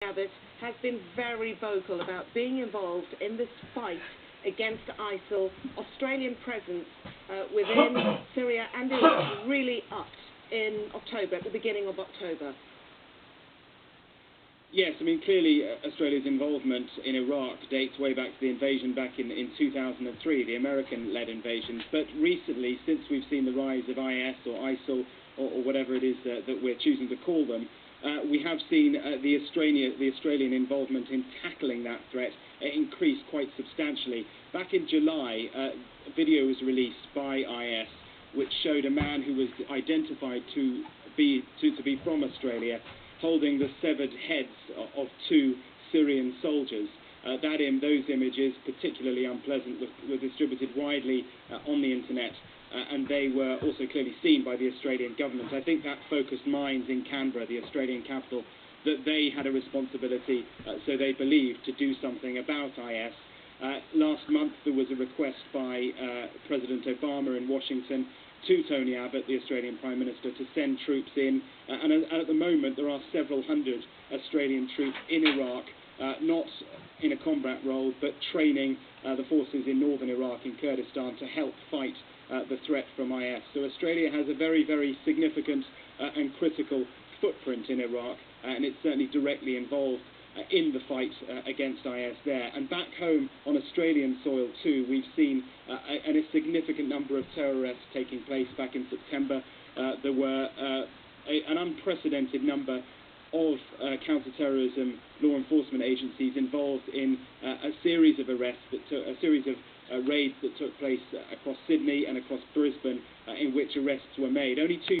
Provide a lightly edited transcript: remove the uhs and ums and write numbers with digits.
Abbott has been very vocal about being involved in this fight against ISIL. Australian presence within Syria and Iraq really upped in October, at the beginning of October. Yes, I mean, clearly Australia's involvement in Iraq dates way back to the invasion back in 2003, the American-led invasion. But recently, since we've seen the rise of IS or ISIL or whatever it is that we're choosing to call them, we have seen the Australian involvement in tackling that threat increase quite substantially. Back in July, a video was released by IS which showed a man who was identified to be from Australia holding the severed heads of two Syrian soldiers. Those images, particularly unpleasant, were distributed widely on the internet, and they were also clearly seen by the Australian government. I think that focused minds in Canberra, the Australian capital, that they had a responsibility, so they believed, to do something about IS. Last month there was a request by President Obama in Washington to Tony Abbott, the Australian Prime Minister, to send troops in, and at the moment there are several hundred Australian troops in Iraq, not in a combat role, but training the forces in northern Iraq, in Kurdistan, to help fight the threat from IS. So Australia has a very, very significant and critical footprint in Iraq, and it's certainly directly involved in the fight against IS there. And back home on Australian soil too, we've seen a significant number of terror arrests taking place back in September. There were an unprecedented number of counter-terrorism law enforcement agencies involved in a series of arrests, a series of raids that took place across Sydney and across Brisbane, in which arrests were made. Only two